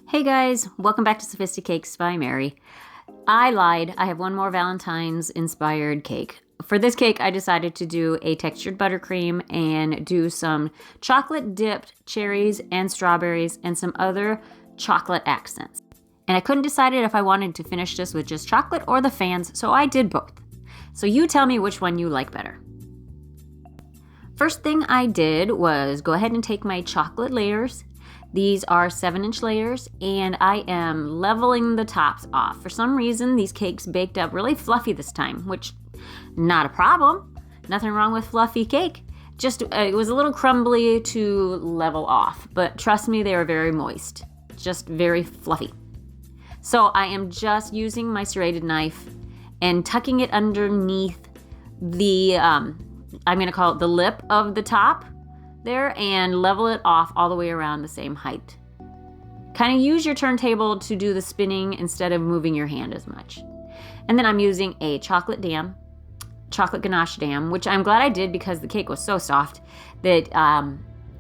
Hey guys, welcome back to Sophisticakes by Mary. I lied, I have one more Valentine's inspired cake. For this cake, I decided to do a textured buttercream and do some chocolate dipped cherries and strawberries and some other chocolate accents. And I couldn't decide if I wanted to finish this with just chocolate or the fans, so I did both. So you tell me which one you like better. First thing I did was go ahead and take my chocolate layers. These are 7-inch layers, and I am leveling the tops off. For some reason, these cakes baked up really fluffy this time, which, not a problem. Nothing wrong with fluffy cake. Just, it was a little crumbly to level off, but trust me, they are very moist. Just very fluffy. So I am just using my serrated knife and tucking it underneath the, I'm going to call it the lip of the top there, and level it off all the way around the same height. Kind of use your turntable to do the spinning instead of moving your hand as much. And then I'm using a chocolate ganache dam, which I'm glad I did because the cake was so soft that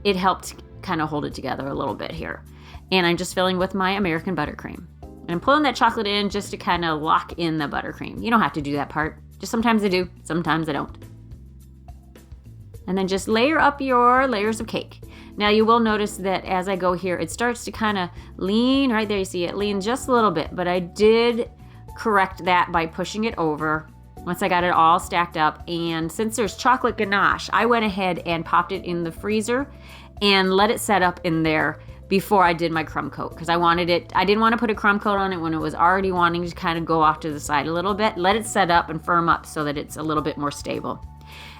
it helped kind of hold it together a little bit here. And I'm just filling with my American buttercream. And I'm pulling that chocolate in just to kind of lock in the buttercream. You don't have to do that part. Just sometimes I do, sometimes I don't. And then just layer up your layers of cake. Now you will notice that as I go here, it starts to kind of lean. Right there, you see it lean just a little bit, but I did correct that by pushing it over once I got it all stacked up. And since there's chocolate ganache, I went ahead and popped it in the freezer and let it set up in there before I did my crumb coat, because I didn't want to put a crumb coat on it when it was already wanting to kind of go off to the side a little bit. Let it set up and firm up so that it's a little bit more stable.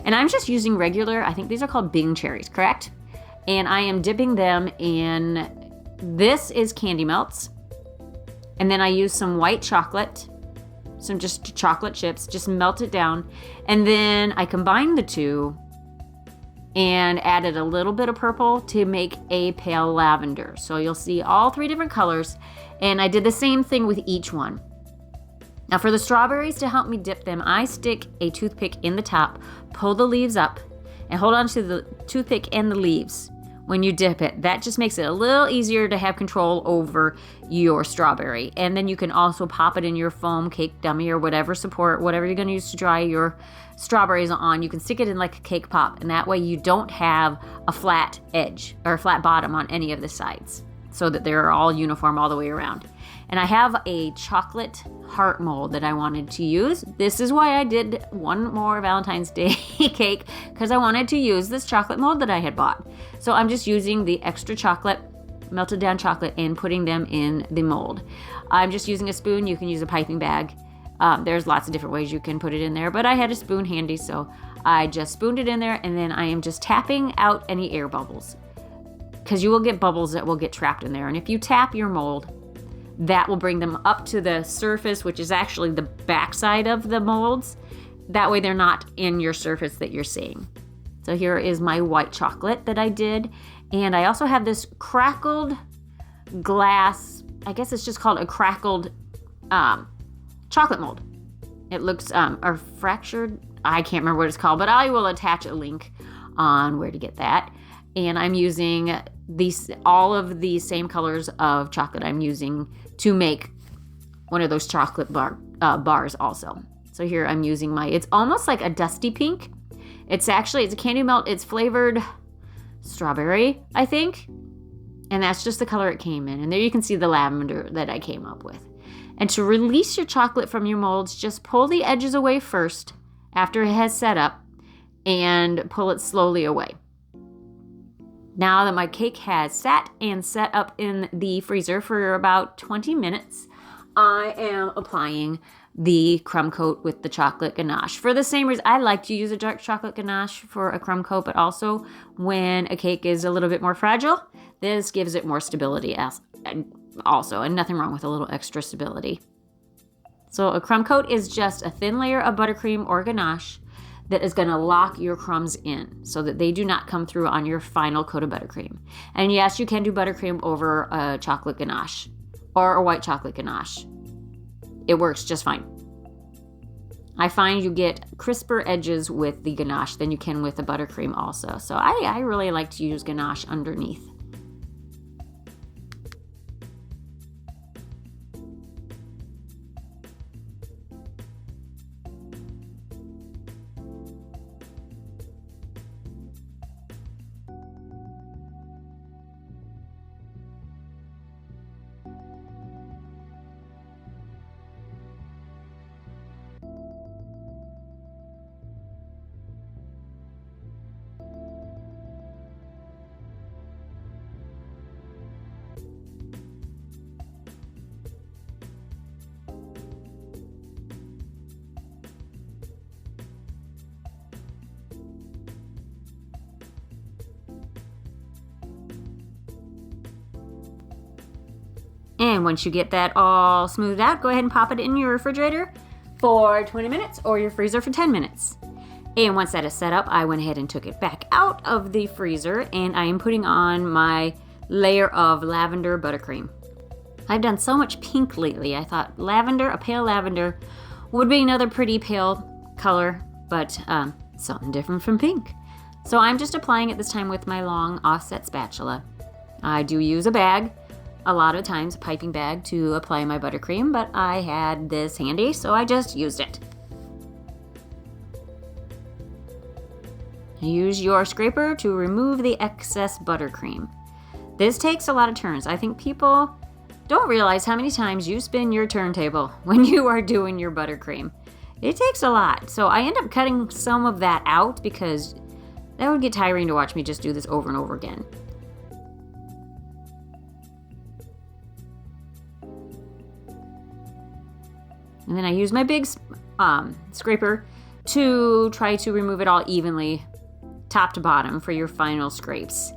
And I'm just using regular, I think these are called Bing cherries, correct? And I am dipping them in, this is candy melts. And then I use some white chocolate, some just chocolate chips, just melt it down. And then I combined the two and added a little bit of purple to make a pale lavender. So you'll see all 3 different colors. And I did the same thing with each one. Now for the strawberries, to help me dip them, I stick a toothpick in the top, pull the leaves up, and hold on to the toothpick and the leaves when you dip it. That just makes it a little easier to have control over your strawberry. And then you can also pop it in your foam cake dummy or whatever support, whatever you're going to use to dry your strawberries on. You can stick it in like a cake pop, and that way you don't have a flat edge or a flat bottom on any of the sides, so that they're all uniform all the way around. And I have a chocolate heart mold that I wanted to use. This is why I did one more Valentine's Day cake, because I wanted to use this chocolate mold that I had bought. So I'm just using the extra chocolate, melted down chocolate, and putting them in the mold. I'm just using a spoon. You can use a piping bag. There's lots of different ways you can put it in there, but I had a spoon handy, so I just spooned it in there, and then I am just tapping out any air bubbles, because you will get bubbles that will get trapped in there. And if you tap your mold, that will bring them up to the surface, which is actually the backside of the molds. That way they're not in your surface that you're seeing. So here is my white chocolate that I did. And I also have this crackled glass, I guess it's just called a crackled chocolate mold. It looks, or fractured, I can't remember what it's called, but I will attach a link on where to get that. And I'm using all of the same colors of chocolate I'm using to make one of those chocolate bars also. So here I'm using it's almost like a dusty pink. It's a candy melt. It's flavored strawberry, I think. And that's just the color it came in. And there you can see the lavender that I came up with. And to release your chocolate from your molds, just pull the edges away first after it has set up, and pull it slowly away. Now that my cake has sat and set up in the freezer for about 20 minutes, I am applying the crumb coat with the chocolate ganache. For the same reason, I like to use a dark chocolate ganache for a crumb coat, but also when a cake is a little bit more fragile, this gives it more stability also, and nothing wrong with a little extra stability. So a crumb coat is just a thin layer of buttercream or ganache that is going to lock your crumbs in so that they do not come through on your final coat of buttercream. And yes, you can do buttercream over a chocolate ganache or a white chocolate ganache. It works just fine. I find you get crisper edges with the ganache than you can with the buttercream also. So I really like to use ganache underneath. And once you get that all smoothed out, go ahead and pop it in your refrigerator for 20 minutes or your freezer for 10 minutes. And once that is set up, I went ahead and took it back out of the freezer, and I am putting on my layer of lavender buttercream. I've done so much pink lately. I thought lavender, a pale lavender, would be another pretty pale color, but something different from pink. So I'm just applying it this time with my long offset spatula. I do use a bag, a lot of times a piping bag, to apply my buttercream, but I had this handy, so I just used it. Use your scraper to remove the excess buttercream. This takes a lot of turns. I think people don't realize how many times you spin your turntable when you are doing your buttercream. It takes a lot. So I end up cutting some of that out because that would get tiring to watch me just do this over and over again. And then I use my big scraper to try to remove it all evenly, top to bottom, for your final scrapes.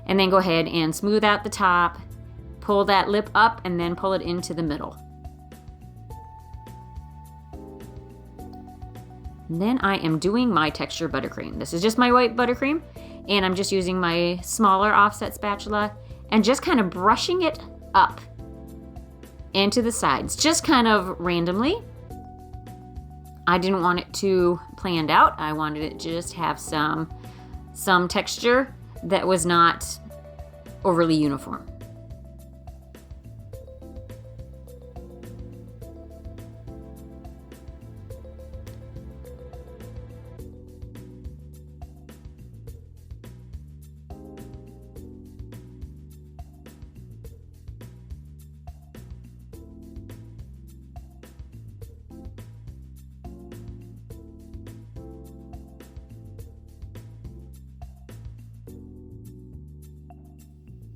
And then go ahead and smooth out the top, pull that lip up, and then pull it into the middle. And then I am doing my texture buttercream. This is just my white buttercream, and I'm just using my smaller offset spatula and just kind of brushing it up into the sides, just kind of randomly. I didn't want it too planned out. I wanted it to just have some texture that was not overly uniform.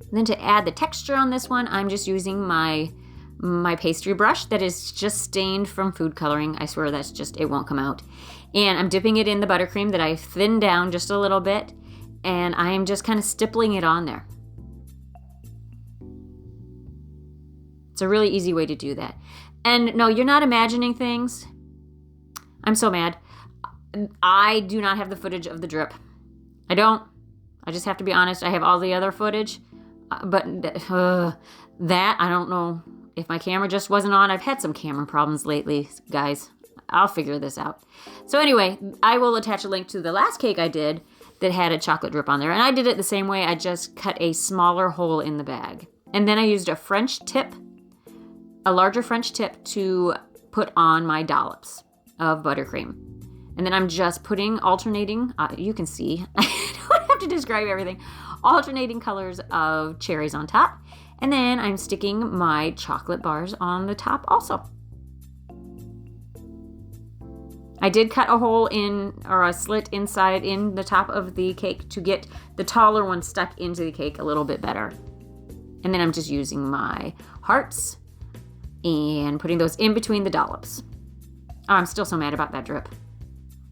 And then to add the texture on this one, I'm just using my pastry brush that is just stained from food coloring. I swear that's just, it won't come out. And I'm dipping it in the buttercream that I thinned down just a little bit, and I am just kind of stippling it on there. It's a really easy way to do that. And no, you're not imagining things. I'm so mad. I do not have the footage of the drip. I don't. I just have to be honest. I have all the other footage. But that, I don't know if my camera just wasn't on. I've had some camera problems lately, guys. I'll figure this out. So anyway, I will attach a link to the last cake I did that had a chocolate drip on there. And I did it the same way. I just cut a smaller hole in the bag. And then I used a French tip, a larger French tip, to put on my dollops of buttercream. And then I'm just putting alternating, you can see, I don't have to describe everything, alternating colors of cherries on top. And then I'm sticking my chocolate bars on the top also. I did cut a hole in, or a slit inside in the top of the cake to get the taller one stuck into the cake a little bit better. And then I'm just using my hearts and putting those in between the dollops. Oh, I'm still so mad about that drip.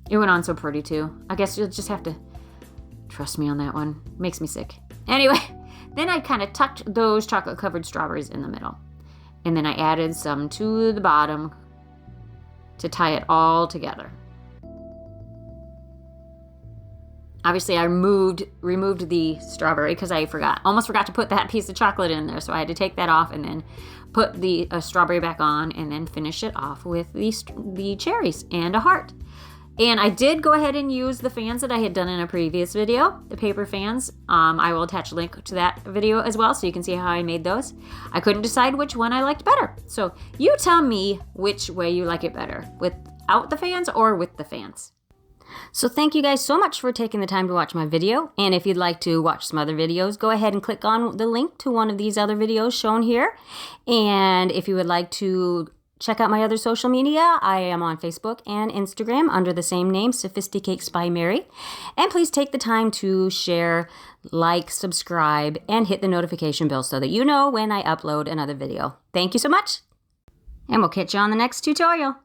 It went on so pretty too. I guess you'll just have to trust me on that one. Makes me sick. Anyway, then I kind of tucked those chocolate covered strawberries in the middle. And then I added some to the bottom to tie it all together. Obviously, I removed the strawberry because I almost forgot to put that piece of chocolate in there. So I had to take that off and then put the strawberry back on and then finish it off with the cherries and a heart. And I did go ahead and use the fans that I had done in a previous video, the paper fans. I will attach a link to that video as well so you can see how I made those. I couldn't decide which one I liked better. So you tell me which way you like it better, without the fans or with the fans. So thank you guys so much for taking the time to watch my video. And if you'd like to watch some other videos, go ahead and click on the link to one of these other videos shown here. And if you would like to check out my other social media, I am on Facebook and Instagram under the same name, Sophisticakes by Mary. And please take the time to share, like, subscribe, and hit the notification bell so that you know when I upload another video. Thank you so much, and we'll catch you on the next tutorial.